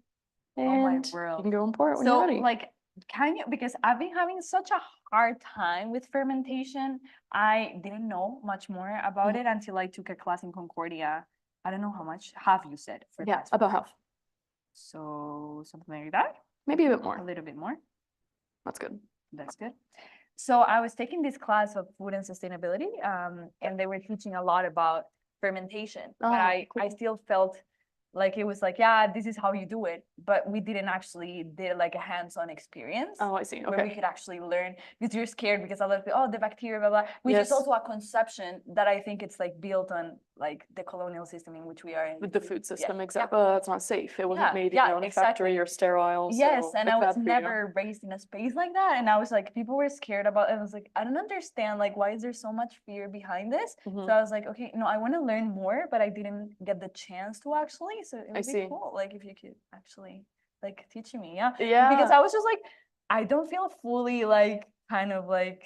And oh my world. You can go and pour it when you're ready. Like, can you, because I've been having such a hard time with fermentation. I didn't know much more about it until I took a class in Concordia. I don't know how much, half you said. For yeah, about half. So something like that? Maybe a bit more. A little bit more. That's good. That's good. So I was taking this class of food and sustainability, and they were teaching a lot about fermentation. But I still felt Like it was like, yeah, this is how you do it, but we didn't actually did like a hands-on experience. Oh, I see. Where we Okay. could actually learn, because you're scared because a lot of people, oh, the bacteria, blah blah, which Yes. is also a conception that I think it's like built on like the colonial system in which we are in. With the food system, Yeah. exactly. Well, that's not safe. It wasn't Yeah, made, yeah, in a exactly. factory or sterile. Yes, so and it's I was bad for you. never raised in a space like that, and I was like, people were scared about it. I was like, I don't understand, like, why is there so much fear behind this? Mhm. So I was like, okay, no, I want to learn more, but I didn't get the chance to actually. So it I would be see. cool, like, if you could actually like teach me, yeah. Yeah. Because I was just like, I don't feel fully like kind of like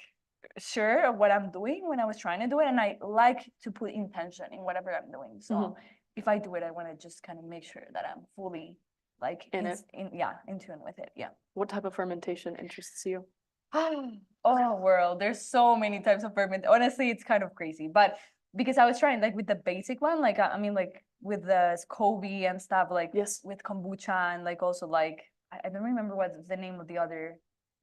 sure of what I'm doing when I was trying to do it, and I like to put intention in whatever I'm doing. So Mhm. if I do it, I want to just kind of make sure that I'm fully like In it. in tune with it. Yeah. What type of fermentation interests you? Oh, world. There's so many types of ferment. Honestly, it's kind of crazy. But because I was trying like with the basic one, like I mean, like with the SCOBY and stuff, like Yes. with kombucha and like also like I don't remember what's the name of the other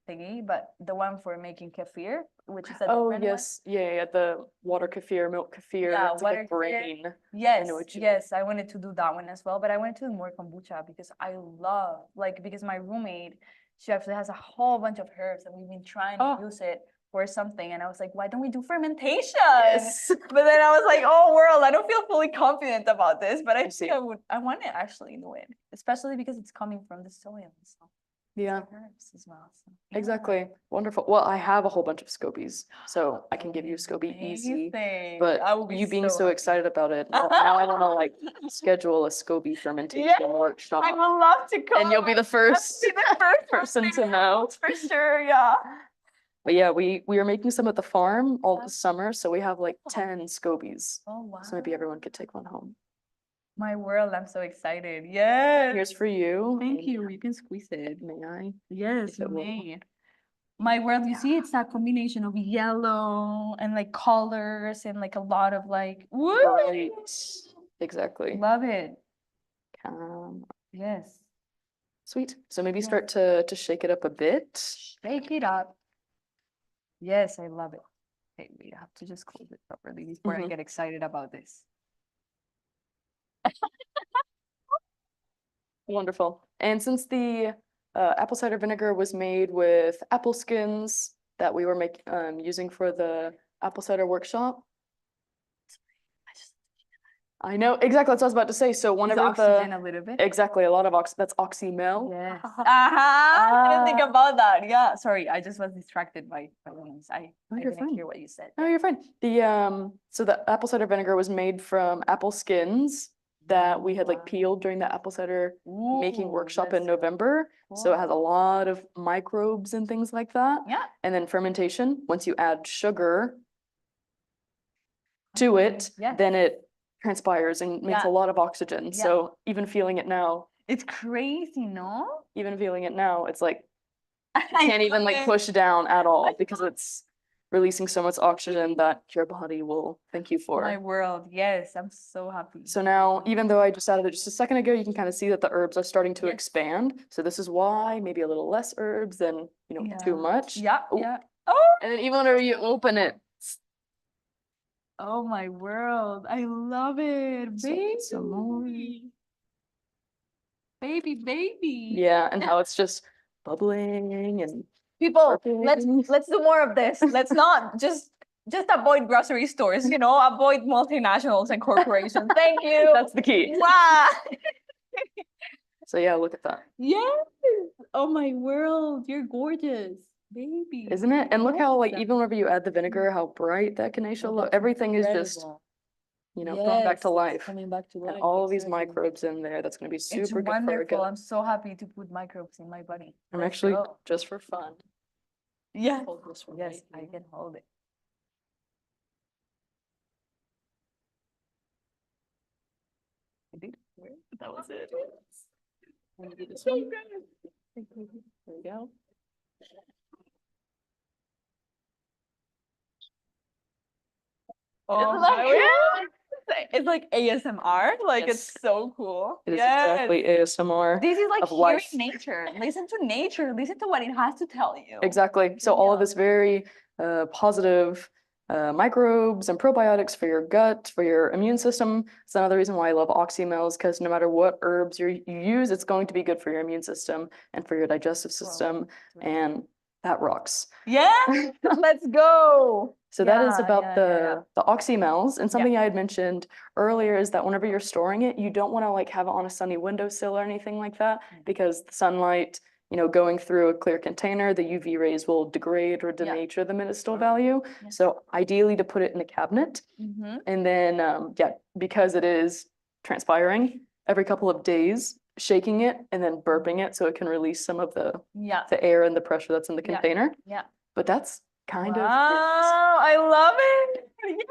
thingy, but the one for making kefir, which is a Oh, different one. yes. Yeah, the water kefir, milk kefir. Yeah, it's like water a kefir. grain. Yes, what you yes, I wanted to do that one as well, but I wanted to do more kombucha because I love, like, because my roommate, she actually has a whole bunch of herbs and we've been trying to Oh. use it for something, and I was like, why don't we do fermentation? Yes. But then I was like, oh, world, I don't feel fully confident about this, but I think see. I want to actually do it, especially because it's coming from the soil, so Yeah, it's like herbs as well. So, yeah. exactly. Wonderful. Well, I have a whole bunch of scobies, so I can give you a scobie easy. Amazing. But I will be you being so happy. excited about it, now I want to like schedule a SCOBY fermentation workshop. I would love to come. And you'll be the first person to know. For sure, yeah. But yeah, we are making some at the farm all the summer, so we have like 10 scobies. Oh, wow. So maybe everyone could take one home. My world, I'm so excited. Yes. Here's for you. Thank and you. You can squeeze it. May I? Yes, If it will. may. My world, you see, it's that combination of yellow and like colors and like a lot of like, woo! Right. Exactly. Love it. Yes. Sweet. So maybe Yeah. start to shake it up a bit. Shake it up. Yes, I love it. Okay, we have to just close it properly before I Mhm. get excited about this. Wonderful. And since the apple cider vinegar was made with apple skins that we were using for the apple cider workshop. I know, exactly, that's what I was about to say. So Is whenever oxygen a little bit? exactly, a lot of that's Oxymel. Yes. I didn't think about that. Yeah. Sorry, I just was distracted by names. I you're didn't fine. hear what you said. No, you're fine. So the apple cider vinegar was made from apple skins that we had like peeled during the apple cider making workshop in November. So it has a lot of microbes and things like that. Yeah. And then fermentation, once you add sugar to it, Yes. then it transpires and makes Yeah. a lot of oxygen. Yeah. So even feeling it now, It's crazy, no? it's like I can't even like love it. push down at all because it's releasing so much oxygen that your body will thank you for. My world. Yes, I'm so happy. So now, even though I just added it just a second ago, you can kind of see that the herbs are starting to Yes. expand. So this is why maybe a little less herbs than, too Yeah. much. Yeah, Oh, yeah. Oh, and then even whenever you open it, oh my world. I love it. Baby. some more. Baby. Yeah, and how it's just bubbling and People, Perfect. let's do more of this. Let's not just avoid grocery stores, avoid multinationals and corporations. Thank you. that's the key. Wow. So yeah, look at that. Yes. Oh my world, you're gorgeous, baby. Isn't it? And look how like Yes. even whenever you add the vinegar, how bright that Ganesha Oh, look. that's Everything is just, incredible. coming back to Yes, life. coming back to life. And all of these exactly. microbes in there, that's gonna be It's super good for our wonderful. gut. I'm so happy to put microbes in my body. I'm Let's actually go. just for fun. Yes. Hold this one Yes, right I here. can hold it. That was it. I'm gonna do this one. There we go. Oh it's like ASMR. Like Yes. it's so cool. It is Yes. exactly ASMR. This is like of hearing life. nature. Listen to nature. Listen to what it has to tell you. Exactly. So all of Yeah. this very positive microbes and probiotics for your gut, for your immune system. It's another reason why I love oxymels, because no matter what herbs you use, it's going to be good for your immune system and for your digestive system, and that rocks. Yeah, let's go. So that is about yeah. the oxymels. And something I had mentioned earlier is that whenever you're storing it, you don't want to like have it on a sunny windowsill or anything like that, because the sunlight, going through a clear container, the UV rays will degrade or denature the medicinal value. So ideally to put it in a cabinet. And then, because it is transpiring, every couple of days, shaking it and then burping it so it can release some of the air and the pressure that's in the container. Yeah. But that's kind of it. I love it.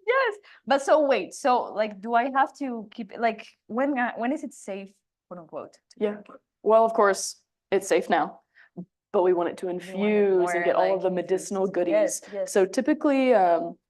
Yes. But so wait, so like, do I have to keep it like when is it safe, quote unquote? Yeah. Well, of course, it's safe now, but we want it to infuse and get all of the medicinal goodies. So typically,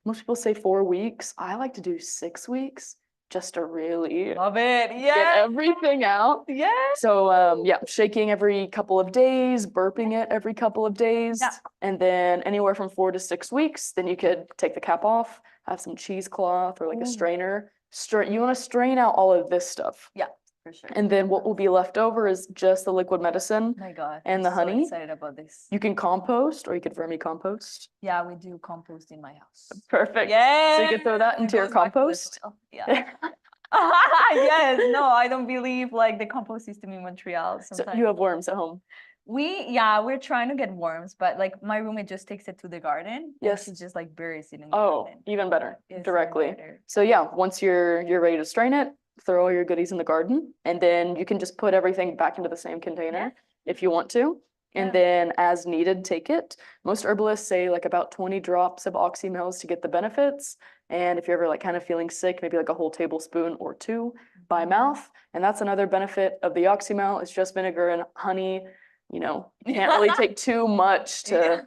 most people say 4 weeks. I like to do 6 weeks just to really love it. get everything out. Yeah. So shaking every couple of days, burping it every couple of days, and then anywhere from 4 to 6 weeks, then you could take the cap off, have some cheesecloth or like a strainer. You want to strain out all of this stuff. Yeah. For sure. And then what will be left over is just the liquid medicine. My God, and the honey. So excited about this. You can compost or you could vermicompost. Yeah, we do compost in my house. Perfect. Yeah. So you can throw that into your compost. Yeah. Yes. No, I don't believe like the compost system in Montreal. Sometimes. So you have worms at home. We're trying to get worms, but like my roommate just takes it to the garden. Yes. She just like buries it in the garden. Even better. It's Directly. better. So yeah, once you're ready to strain it, throw all your goodies in the garden, and then you can just put everything back into the same container if you want to. And then as needed, take it. Most herbalists say like about 20 drops of oxymels to get the benefits. And if you're ever like kind of feeling sick, maybe like a whole tablespoon or 2 by mouth. And that's another benefit of the oxymel. It's just vinegar and honey. You can't really take too much to,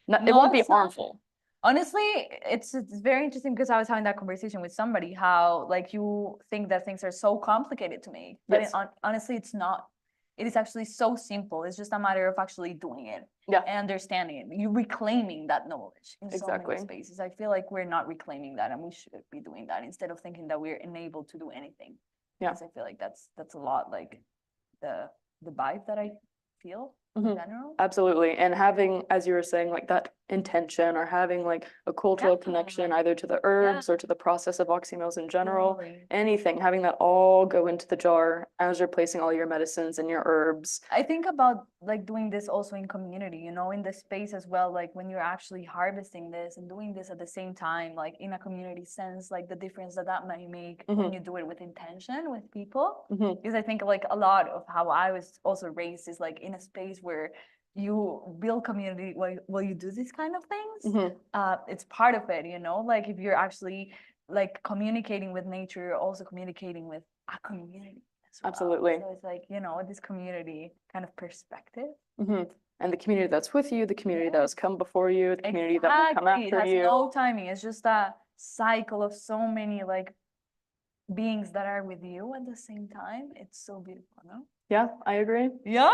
it won't be harmful. Honestly, it's very interesting because I was having that conversation with somebody, how like you think that things are so complicated to make, but honestly, it's not. It is actually so simple. It's just a matter of actually doing it and understanding it. You're reclaiming that knowledge in so many spaces. I feel like we're not reclaiming that, and we should be doing that instead of thinking that we're enabled to do anything. Because I feel like that's a lot like the vibe that I feel in general. Absolutely. And having, as you were saying, like that intention or having like a cultural connection either to the herbs or to the process of oxymels in general, anything, having that all go into the jar as you're placing all your medicines and your herbs. I think about like doing this also in community, in the space as well, like when you're actually harvesting this and doing this at the same time, like in a community sense, like the difference that might make when you do it with intention with people. Because I think like a lot of how I was also raised is like in a space where you build community while you do these kind of things. It's part of it, like if you're actually like communicating with nature, you're also communicating with a community as well. Absolutely. So it's like, this community kind of perspective. And the community that's with you, the community that has come before you, the community that will come after it you. has no timing. It's just a cycle of so many like beings that are with you at the same time. It's so beautiful, no? Yeah, I agree. Yeah.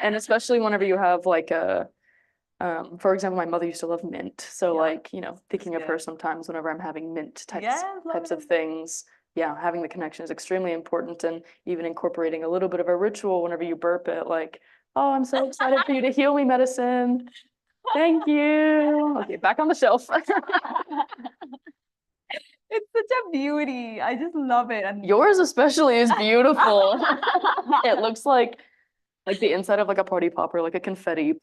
And especially whenever you have like for example, my mother used to love mint. So like, thinking of her sometimes whenever I'm having mint types of things. Yeah, having the connection is extremely important, and even incorporating a little bit of a ritual whenever you burp it, like, oh, I'm so excited for you to heal me, medicine. Thank you. Okay, back on the shelf. It's such a beauty. I just love it. And yours especially is beautiful. It looks like the inside of like a party popper, like a confetti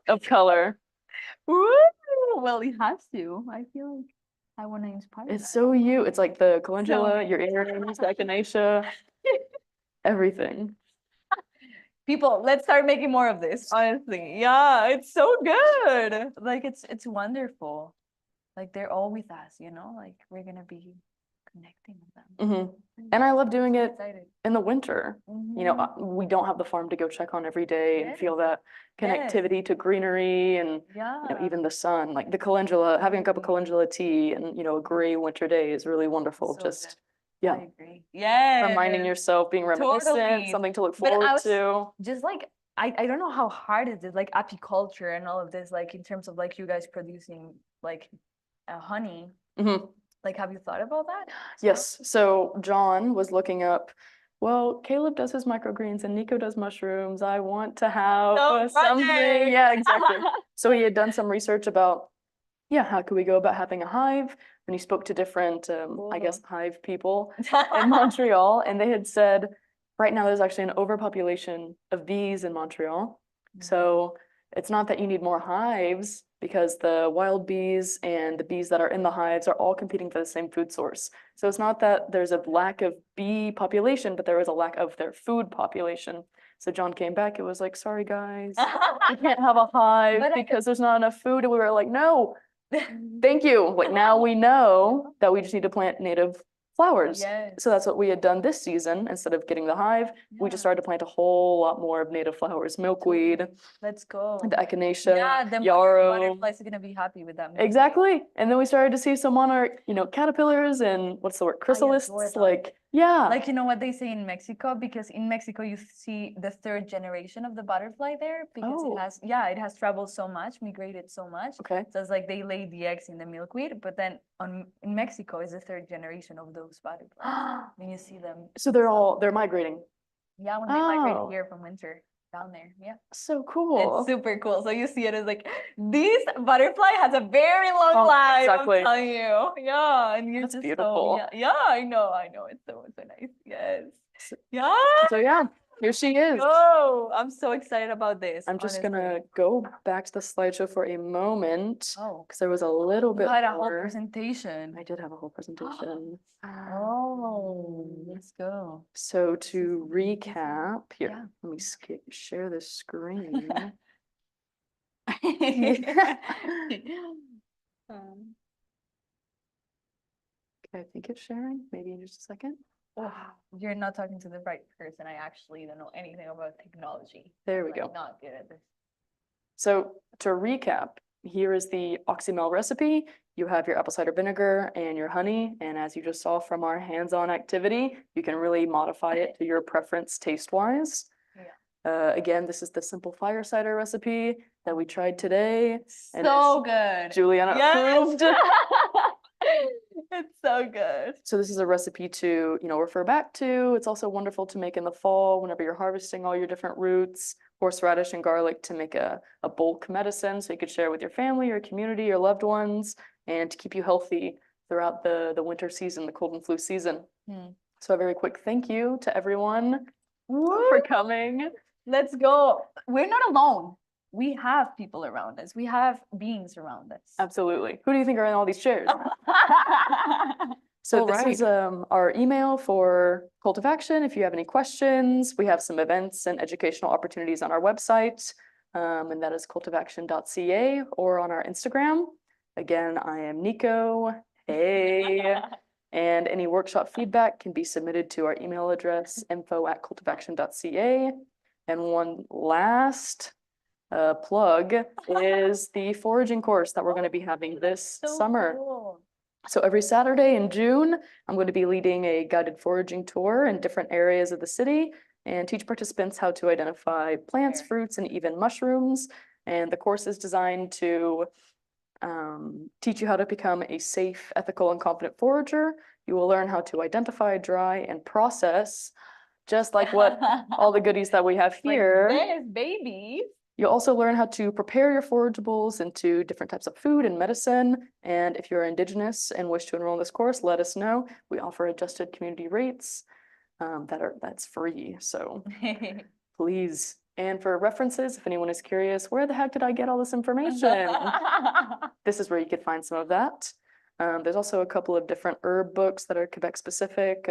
of color. Woo! Well, it has to. I feel like I want to inspire It's so you. It's like the calendula, your earrings, the echinacea, everything. People, let's start making more of this, honestly. Yeah, it's so good. Like it's wonderful. Like they're all with us, like we're gonna be connecting with them. And I love doing it in the winter. We don't have the farm to go check on every day and feel that connectivity to greenery and even the sun. Like the calendula, having a cup of calendula tea and a gray winter day is really wonderful. So just I agree. Yeah. Reminding yourself, being reminiscent, something to look forward to. Just like I don't know how hard it is, like apiculture and all of this, like in terms of like you guys producing like honey. Mhm. Like, have you thought about that? Yes, so John was looking up, well, Caleb does his microgreens and Nico does mushrooms. I want to have No something. pressure. Yeah, exactly. So he had done some research about, yeah, how could we go about having a hive? And he spoke to different, I guess, hive people in Montreal, and they had said right now there's actually an overpopulation of bees in Montreal. So it's not that you need more hives because the wild bees and the bees that are in the hives are all competing for the same food source. So it's not that there's a lack of bee population, but there is a lack of their food population. So John came back, it was like, sorry guys, we can't have a hive But because there's not enough food. And we were like, no, thank you. Like now we know that we just need to plant native flowers. Yes. So that's what we had done this season. Instead of getting the hive, we just Yeah. started to plant a whole lot more of native flowers, milkweed, Let's go. the echinacea, Yeah, the yarrow. butterflies are gonna be happy with that. Exactly. And then we started to see some monarch, caterpillars and what's the word? adore Chrysalists. them. Like, yeah. Like, you know what they say in Mexico? Because in Mexico you see the third generation of the butterfly there because Oh. it has traveled so much, migrated so much. Okay. So it's like they lay the eggs in the milkweed, but then in Mexico is the third generation of those butterflies. When you see them. So they're migrating. Yeah, when they migrate Oh. here from winter down there. Yeah. So cool. It's super cool. So you see it as like this butterfly has a very long Oh, life. exactly. I'm telling you. Yeah, and you're That's just beautiful. So, yeah, I know. It's so nice. Yes. Yeah. So yeah, here she is. Oh, I'm so excited about this. I'm just honestly. gonna go back to the slideshow for a moment Oh, because there was a little you bit had a whole more. presentation. I did have a whole presentation. Oh, let's go. So to recap, here, Yeah. let me share this screen. Um, Okay, I think it's sharing, maybe in just a second. Oh, you're not talking to the right person. I actually don't know anything about technology. There we I'm, go. like, not good at this. So to recap, here is the Oxymel recipe. You have your apple cider vinegar and your honey, and as you just saw from our hands-on activity, you can really modify it to your preference taste-wise. Yeah. Again, this is the simple fire cider recipe that we tried today. And So good. Juliana approved. It's so good. So this is a recipe to, refer back to. It's also wonderful to make in the fall whenever you're harvesting all your different roots, horseradish and garlic to make a bulk medicine so you could share with your family, your community, your loved ones, and to keep you healthy throughout the winter season, the cold and flu season. So a very quick thank you to everyone for coming. Let's go. We're not alone. We have people around us. We have beings around us. Absolutely. Who do you think are in all these chairs? So this is our email for CultivAction. If you have any questions, we have some events and educational opportunities on our website, and that is cultivaction.ca, or on our Instagram. Again, I am Nico. Hey. And any workshop feedback can be submitted to our email address, info@cultivaction.ca. And one last plug is the foraging course that we're going to be having this summer. Cool. So every Saturday in June, I'm going to be leading a guided foraging tour in different areas of the city and teach participants how to identify plants, fruits, and even mushrooms. And the course is designed to teach you how to become a safe, ethical, and confident forager. You will learn how to identify, dry, and process, just like what all the goodies that we have here. Like this, baby. You'll also learn how to prepare your forageables into different types of food and medicine. And if you're Indigenous and wish to enroll in this course, let us know. We offer adjusted community rates that's free. So please. And for references, if anyone is curious, where the heck did I get all this information? This is where you could find some of that. There's also a couple of different herb books that are Quebec specific.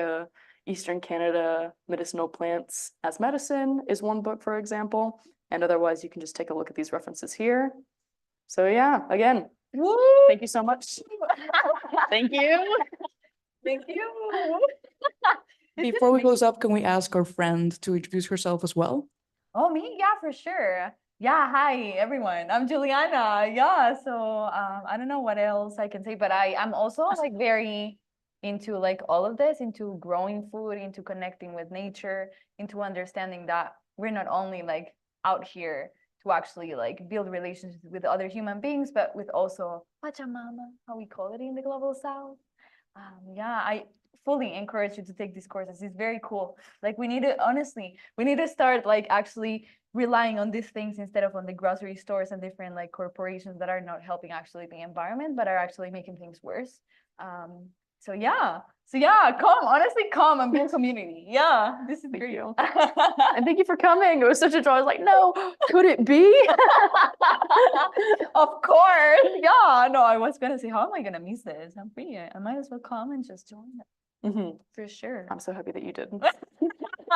Eastern Canada Medicinal Plants as Medicine is one book, for example. And otherwise, you can just take a look at these references here. So yeah, again, Woo! thank you so much. Thank you. Thank you. Before we close up, can we ask our friend to introduce herself as well? Oh, me? Yeah, for sure. Yeah, hi everyone. I'm Juliana. Yeah, so I don't know what else I can say, but I'm also like very into like all of this, into growing food, into connecting with nature, into understanding that we're not only like out here to actually like build relationships with other human beings, but with also Pachamama, how we call it in the global south. Yeah, I fully encourage you to take these courses. It's very cool. Like we need to, honestly, we need to start like actually relying on these things instead of on the grocery stores and different like corporations that are not helping actually the environment, but are actually making things worse. So yeah, come, honestly, come and build community. Yeah, this is Thank great. you. And thank you for coming. It was such a joy. I was like, no, could it be? Of course. Yeah, no, I was gonna say, how am I gonna miss this? I'm free. I might as well come and just join it Mhm. for sure. I'm so happy that you did.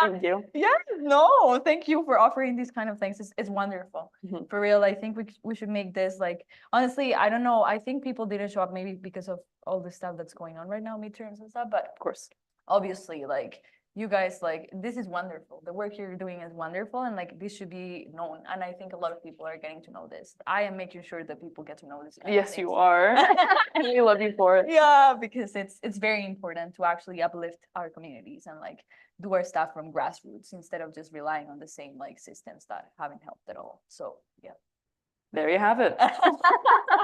Thank you. Yes, no, thank you for offering these kind of things. It's wonderful. Mhm. For real, I think we should make this like, honestly, I don't know. I think people didn't show up maybe because of all the stuff that's going on right now, midterms and stuff, but Of course. obviously, like, you guys, like, this is wonderful. The work you're doing is wonderful, and like this should be known. And I think a lot of people are getting to know this. I am making sure that people get to know this. kind of Yes, you things. are. And we love you for it. Yeah, because it's very important to actually uplift our communities and like do our stuff from grassroots instead of just relying on the same like systems that haven't helped at all. So yeah. There you have it.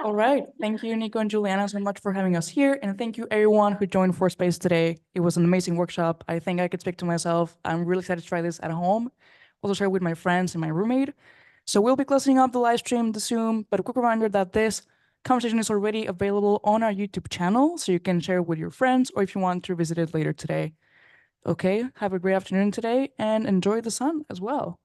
All right. Thank you, Nico and Juliana, so much for having us here. And thank you, everyone who joined For Space today. It was an amazing workshop. I think I could speak to myself. I'm really excited to try this at home. Also share with my friends and my roommate. So we'll be closing up the live stream, the Zoom, but a quick reminder that this conversation is already available on our YouTube channel, so you can share it with your friends or if you want to visit it later today. Okay, have a great afternoon today and enjoy the sun as well.